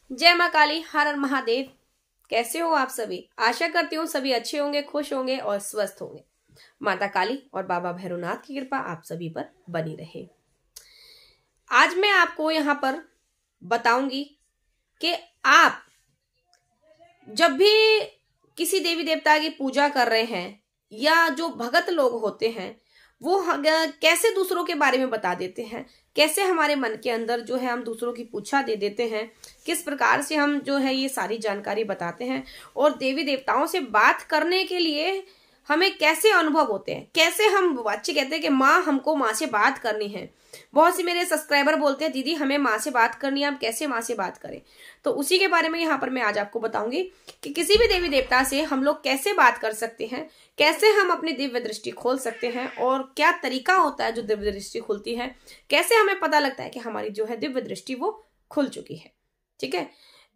जय माँ काली, हर हर महादेव। कैसे हो आप सभी? आशा करती हूँ सभी अच्छे होंगे, खुश होंगे और स्वस्थ होंगे। माता काली और बाबा भैरवनाथ की कृपा आप सभी पर बनी रहे। आज मैं आपको यहाँ पर बताऊंगी कि आप जब भी किसी देवी देवता की पूजा कर रहे हैं या जो भगत लोग होते हैं वो कैसे दूसरों के बारे में बता देते हैं, कैसे हमारे मन के अंदर जो है हम दूसरों की पूछा दे देते हैं, किस प्रकार से हम जो है ये सारी जानकारी बताते हैं और देवी देवताओं से बात करने के लिए हमें कैसे अनुभव होते हैं, कैसे हम बच्चे कहते हैं कि माँ हमको माँ से बात करनी है। बहुत से मेरे सब्सक्राइबर बोलते हैं दीदी हमें माँ से बात करनी है, हम कैसे माँ से बात करें। तो उसी के बारे में यहाँ पर मैं आज आपको बताऊंगी कि किसी भी देवी देवता से हम लोग कैसे बात कर सकते हैं, कैसे हम अपनी दिव्य दृष्टि खोल सकते हैं और क्या तरीका होता है जो दिव्य दृष्टि खुलती है, कैसे हमें पता लगता है कि हमारी जो है दिव्य दृष्टि वो खुल चुकी है। ठीक है,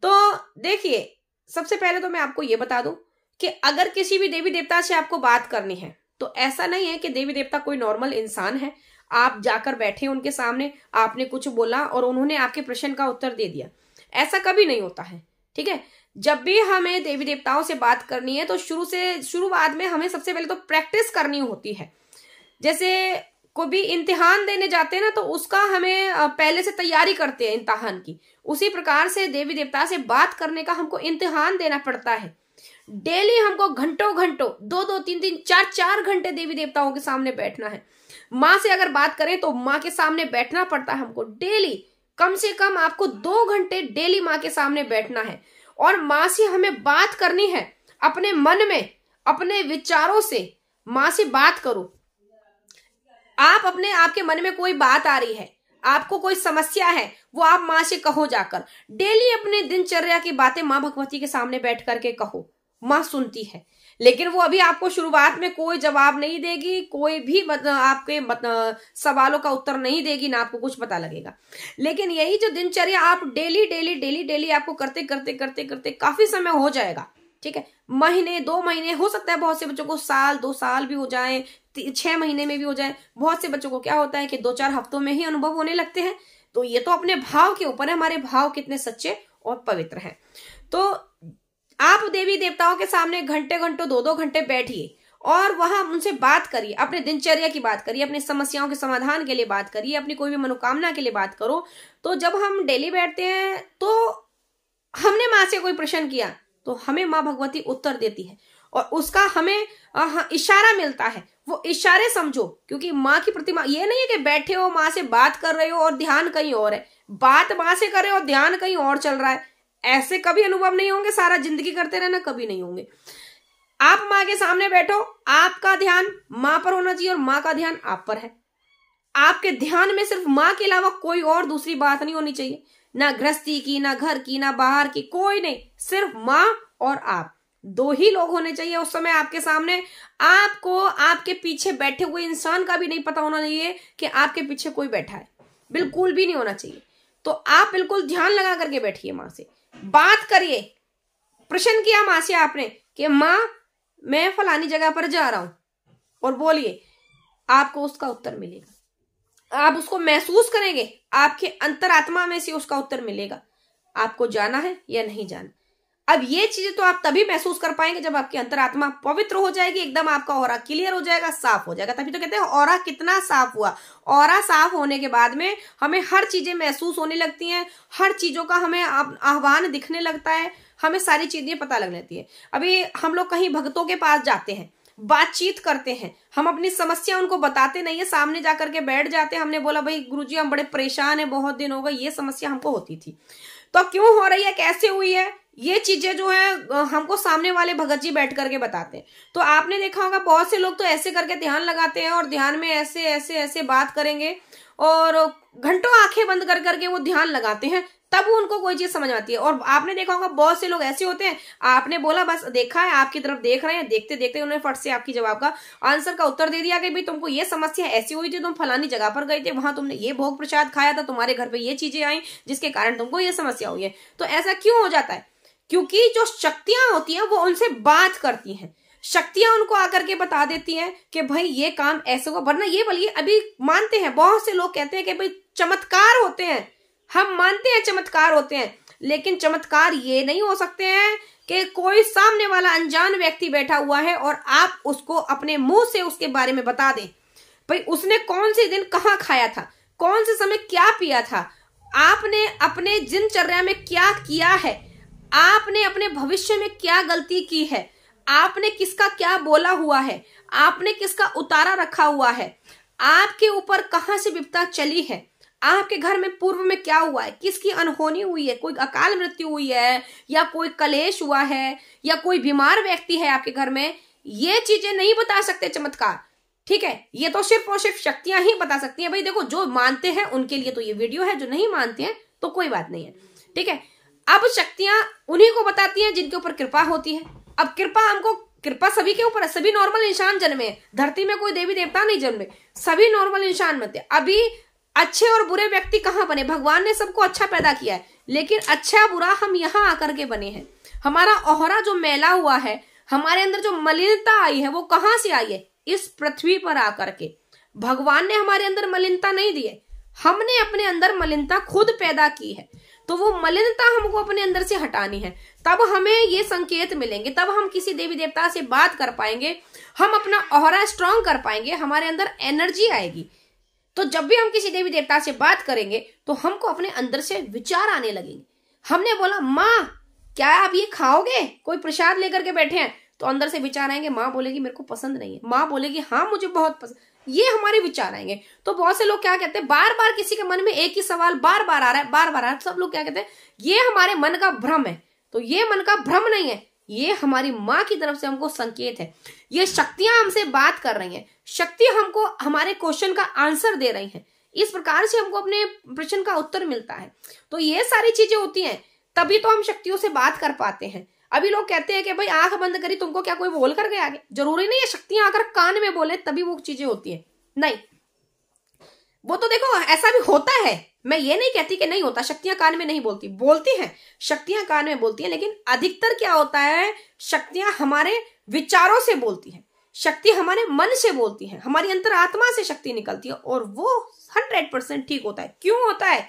तो देखिए सबसे पहले तो मैं आपको ये बता दूं कि अगर किसी भी देवी देवता से आपको बात करनी है तो ऐसा नहीं है कि देवी देवता कोई नॉर्मल इंसान है, आप जाकर बैठे उनके सामने, आपने कुछ बोला और उन्होंने आपके प्रश्न का उत्तर दे दिया। ऐसा कभी नहीं होता है। ठीक है, जब भी हमें देवी देवताओं से बात करनी है तो शुरुआत में हमें सबसे पहले तो प्रैक्टिस करनी होती है। जैसे कोई भी इम्तिहान देने जाते हैं ना तो उसका हमें पहले से तैयारी करते हैं इम्तिहान की, उसी प्रकार से देवी देवता से बात करने का हमको इम्तिहान देना पड़ता है। डेली हमको घंटों घंटों 2-2, 3-3, 4-4 घंटे देवी देवताओं के सामने बैठना है। माँ से अगर बात करें तो माँ के सामने बैठना पड़ता है हमको डेली, कम से कम आपको 2 घंटे डेली माँ के सामने बैठना है और माँ से हमें बात करनी है अपने मन में, अपने विचारों से माँ से बात करो। आप अपने आपके मन में कोई बात आ रही है, आपको कोई समस्या है, वो आप माँ से कहो जाकर। डेली अपने दिनचर्या की बातें माँ भगवती के सामने बैठ करके कहो, माँ सुनती है। लेकिन वो अभी आपको शुरुआत में कोई जवाब नहीं देगी, कोई भी आपके सवालों का उत्तर नहीं देगी, ना आपको कुछ पता लगेगा। लेकिन यही जो दिनचर्या आप डेली डेली डेली डेली आपको करते करते करते करते काफी समय हो जाएगा। ठीक है, महीने 2 महीने, हो सकता है बहुत से बच्चों को साल 2 साल भी हो जाए, 6 महीने में भी हो जाए। बहुत से बच्चों को क्या होता है कि 2-4 हफ्तों में ही अनुभव होने लगते हैं। तो ये तो अपने भाव के ऊपर है, हमारे भाव कितने सच्चे और पवित्र हैं। तो आप देवी देवताओं के सामने घंटे घंटों 2-2 घंटे बैठिए और वहां उनसे बात करिए, अपने दिनचर्या की बात करिए, अपनी समस्याओं के समाधान के लिए बात करिए, अपनी कोई भी मनोकामना के लिए बात करो। तो जब हम डेली बैठते हैं तो हमने माँ से कोई प्रश्न किया तो हमें माँ भगवती उत्तर देती है और उसका हमें इशारा मिलता है। वो इशारे समझो, क्योंकि माँ की प्रतिमा ये नहीं है कि बैठे हो माँ से बात कर रहे हो और ध्यान कहीं और है, बात माँ से कर रहे हो और ध्यान कहीं और चल रहा है। ऐसे कभी अनुभव नहीं होंगे, सारा जिंदगी करते रहना, कभी नहीं होंगे। आप माँ के सामने बैठो, आपका ध्यान माँ पर होना चाहिए और माँ का ध्यान आप पर है। आपके ध्यान में सिर्फ माँ के अलावा कोई और दूसरी बात नहीं होनी चाहिए, ना गृहस्थी की, ना घर की, ना बाहर की, कोई नहीं, सिर्फ माँ और आप, 2 ही लोग होने चाहिए उस समय आपके सामने। आपको आपके पीछे बैठे हुए इंसान का भी नहीं पता होना चाहिए कि आपके पीछे कोई बैठा है, बिल्कुल भी नहीं होना चाहिए। तो आप बिल्कुल ध्यान लगा करके बैठिए, माँ से बात करिए। प्रश्न किया माँ से आपने कि माँ मैं फलानी जगह पर जा रहा हूं, और बोलिए, आपको उसका उत्तर मिलेगा। आप उसको महसूस करेंगे, आपके अंतरात्मा में से उसका उत्तर मिलेगा, आपको जाना है या नहीं जाना। अब ये चीजें तो आप तभी महसूस कर पाएंगे जब आपकी अंतरात्मा पवित्र हो जाएगी, एकदम आपका ऑरा क्लियर हो जाएगा, साफ हो जाएगा। तभी तो कहते हैं ऑरा कितना साफ हुआ। ऑरा साफ होने के बाद में हमें हर चीजें महसूस होने लगती हैं, हर चीजों का हमें आह्वान दिखने लगता है, हमें सारी चीजें पता लग जाती है। अभी हम लोग कहीं भक्तों के पास जाते हैं, बातचीत करते हैं, हम अपनी समस्या उनको बताते नहीं है, सामने जाकर के बैठ जाते हैं। हमने बोला भाई गुरुजी हम बड़े परेशान हैं, बहुत दिन हो गए, ये समस्या हमको होती थी, तो क्यों हो रही है, कैसे हुई है, ये चीजें जो है हमको सामने वाले भगत जी बैठ करके बताते हैं। तो आपने देखा होगा बहुत से लोग तो ऐसे करके ध्यान लगाते हैं और ध्यान में ऐसे ऐसे ऐसे बात करेंगे और घंटों आंखें बंद कर करके वो ध्यान लगाते हैं, तब उनको कोई चीज समझ आती है। और आपने देखा होगा बहुत से लोग ऐसे होते हैं, आपने बोला बस देखा है, आपकी तरफ देख रहे हैं, देखते देखते उन्होंने फट से आपकी जवाब का आंसर का उत्तर दे दिया कि भाई तुमको ये समस्या ऐसी हुई थी, तुम फलानी जगह पर गए थे, वहां तुमने ये भोग प्रसाद खाया था, तुम्हारे घर पे ये चीजें आई जिसके कारण तुमको ये समस्या हुई है। तो ऐसा क्यों हो जाता है? क्योंकि जो शक्तियां होती हैं वो उनसे बात करती हैं, शक्तियां उनको आकर के बता देती हैं कि भाई ये काम ऐसे हुआ। वरना ये बोलिए, अभी मानते हैं बहुत से लोग कहते हैं कि भाई चमत्कार होते हैं, हम मानते हैं चमत्कार होते हैं, लेकिन चमत्कार ये नहीं हो सकते हैं कि कोई सामने वाला अनजान व्यक्ति बैठा हुआ है और आप उसको अपने मुंह से उसके बारे में बता दें। भाई उसने कौन से दिन कहाँ खाया था, कौन से समय क्या पिया था, आपने अपने दिनचर्या में क्या किया है, आपने अपने भविष्य में क्या गलती की है, आपने किसका क्या बोला हुआ है, आपने किसका उतारा रखा हुआ है, आपके ऊपर कहां से विपदा चली है, आपके घर में पूर्व में क्या हुआ है, किसकी अनहोनी हुई है, कोई अकाल मृत्यु हुई है या कोई कलेश हुआ है या कोई बीमार व्यक्ति है आपके घर में, ये चीजें नहीं बता सकते चमत्कार। ठीक है, ये तो सिर्फ और सिर्फ शक्तियां ही बता सकती हैं। भाई देखो, जो मानते हैं उनके लिए तो ये वीडियो है, जो नहीं मानते हैं तो कोई बात नहीं है। ठीक है, अब शक्तियां उन्हीं को बताती हैं जिनके ऊपर कृपा होती है। अब कृपा सभी के ऊपर है, सभी नॉर्मल इंसान जन्मे, धरती में कोई देवी देवता नहीं जन्मे, सभी नॉर्मल इंसान में थे। अभी अच्छे और बुरे व्यक्ति कहां बने, भगवान ने सबको अच्छा पैदा किया है, लेकिन अच्छा बुरा हम यहां आकर के बने हैं। हमारा ओहरा जो मैला हुआ है, हमारे अंदर जो मलिनता आई है, वो कहां से आई है, इस पृथ्वी पर आकर के। भगवान ने हमारे अंदर मलिनता नहीं दी है, हमने अपने अंदर मलिनता खुद पैदा की है। तो वो मलिनता हमको अपने अंदर से हटानी है, तब हमें ये संकेत मिलेंगे, तब हम किसी देवी देवता से बात कर पाएंगे, हम अपना ऑरा स्ट्रांग कर पाएंगे, हमारे अंदर एनर्जी आएगी। तो जब भी हम किसी देवी देवता से बात करेंगे तो हमको अपने अंदर से विचार आने लगेंगे। हमने बोला माँ क्या आप ये खाओगे, कोई प्रसाद लेकर के बैठे हैं, तो अंदर से विचार आएंगे, माँ बोलेगी मेरे को पसंद नहीं है, माँ बोलेगी हाँ मुझे बहुत पसंद, ये हमारे विचार आएंगे। तो बहुत से लोग क्या कहते हैं, बार बार किसी के मन में एक ही सवाल बार बार आ रहा है, बार बार आ रहा है, सब लोग क्या कहते हैं, ये हमारे मन का भ्रम है। तो ये मन का भ्रम नहीं है, ये हमारी माँ की तरफ से हमको संकेत है। ये शक्तियां हमसे बात कर रही हैं, शक्ति हमको हमारे क्वेश्चन का आंसर दे रही हैं, इस प्रकार से हमको अपने प्रश्न का उत्तर मिलता है। तो ये सारी चीजें होती हैं, तभी तो हम शक्तियों से बात कर पाते हैं। अभी लोग कहते हैं कि भाई आंख बंद करी, तुमको क्या कोई बोल कर गया आगे? जरूरी नहीं है शक्तियां आकर कान में बोले तभी वो चीजें होती है, नहीं। वो तो देखो ऐसा भी होता है, मैं ये नहीं कहती कि नहीं होता, शक्तियां कान में नहीं बोलती, बोलती हैं, शक्तियां कान में बोलती हैं, लेकिन अधिकतर क्या होता है, शक्तियां हमारे विचारों से बोलती हैं, शक्ति हमारे मन से बोलती है, हमारी अंतरात्मा से शक्ति निकलती है, और वो 100% ठीक होता है। क्यों होता है?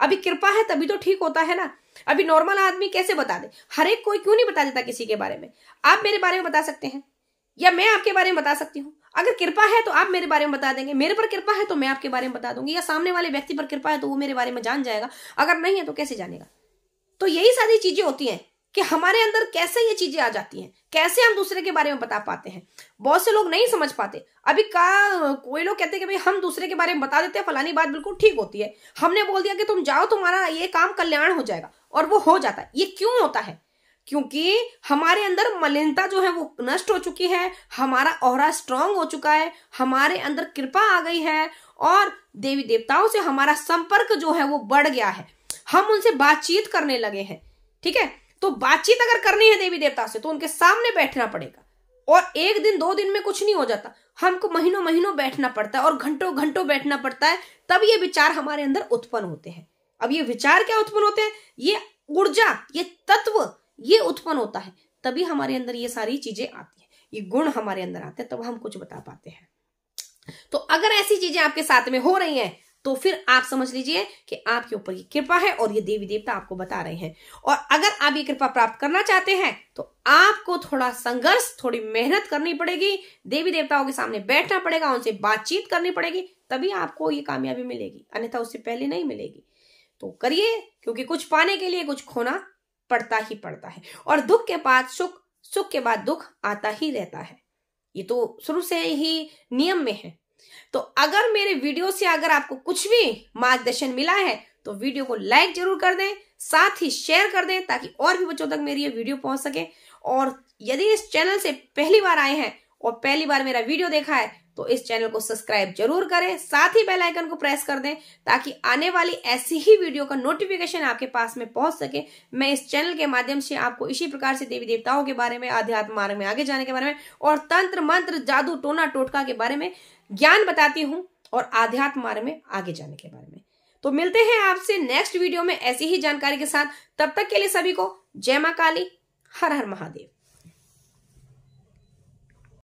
अभी कृपा है तभी तो ठीक होता है ना। अभी नॉर्मल आदमी कैसे बता दे, हर एक कोई क्यों नहीं बता देता किसी के बारे में? आप मेरे बारे में बता सकते हैं या मैं आपके बारे में बता सकती हूँ। अगर कृपा है तो आप मेरे बारे में बता देंगे, मेरे पर कृपा है तो मैं आपके बारे में बता दूंगी, या सामने वाले व्यक्ति पर कृपा है तो वो मेरे बारे में जान जाएगा, अगर नहीं है तो कैसे जानेगा? तो यही सारी चीजें होती हैं कि हमारे अंदर कैसे ये चीजें आ जाती हैं, कैसे हम दूसरे के बारे में बता पाते हैं। बहुत से लोग नहीं समझ पाते। अभी कोई लोग कहते हैं कि भाई हम दूसरे के बारे में बता देते हैं, फलानी बात बिल्कुल ठीक होती है, हमने बोल दिया कि तुम जाओ तुम्हारा ये काम कल्याण हो जाएगा, और वो हो जाता है। ये क्यों होता है? क्योंकि हमारे अंदर मलिनता जो है वो नष्ट हो चुकी है, हमारा ऑरा स्ट्रांग हो चुका है, हमारे अंदर कृपा आ गई है, और देवी देवताओं से हमारा संपर्क जो है वो बढ़ गया है, हम उनसे बातचीत करने लगे हैं। ठीक है, तो बातचीत अगर करनी है देवी देवता से तो उनके सामने बैठना पड़ेगा, और एक दिन दो दिन में कुछ नहीं हो जाता, हमको महीनों महीनों बैठना पड़ता है और घंटों घंटों बैठना पड़ता है, तब ये विचार हमारे अंदर उत्पन्न होते हैं। अब ये विचार क्या उत्पन्न होते हैं? ये ऊर्जा, ये तत्व, ये उत्पन्न होता है, तभी हमारे अंदर ये सारी चीजें आती है, ये गुण हमारे अंदर आते हैं, तब हम कुछ बता पाते हैं। तो अगर ऐसी चीजें आपके साथ में हो रही हैं तो फिर आप समझ लीजिए कि आपके ऊपर ये कृपा है और ये देवी देवता आपको बता रहे हैं। और अगर आप ये कृपा प्राप्त करना चाहते हैं तो आपको थोड़ा संघर्ष, थोड़ी मेहनत करनी पड़ेगी, देवी देवताओं के सामने बैठना पड़ेगा, उनसे बातचीत करनी पड़ेगी, तभी आपको ये कामयाबी मिलेगी, अन्यथा उससे पहले नहीं मिलेगी। तो करिए, क्योंकि कुछ पाने के लिए कुछ खोना पड़ता ही पड़ता है, और दुख के बाद सुख, सुख के बाद दुख आता ही रहता है, ये तो शुरू से ही नियम में है। तो अगर मेरे वीडियो से अगर आपको कुछ भी मार्गदर्शन मिला है तो वीडियो को लाइक जरूर कर दें, साथ ही शेयर कर दें, ताकि और भी बच्चों तक मेरी ये वीडियो पहुंच सके। और यदि इस चैनल से पहली बार आए हैं और पहली बार मेरा वीडियो देखा है तो इस चैनल को सब्सक्राइब जरूर करें, साथ ही बेल आइकन को प्रेस कर दें, ताकि आने वाली ऐसी ही वीडियो का नोटिफिकेशन आपके पास में पहुंच सके। मैं इस चैनल के माध्यम से आपको इसी प्रकार से देवी देवताओं के बारे में, आध्यात्म मार्ग में आगे जाने के बारे में, और तंत्र मंत्र, जादू टोना टोटका के बारे में ज्ञान बताती हूं, और आध्यात्म मार्ग में आगे जाने के बारे में। तो मिलते हैं आपसे नेक्स्ट वीडियो में ऐसी ही जानकारी के साथ। तब तक के लिए सभी को जय मां काली, हर हर महादेव।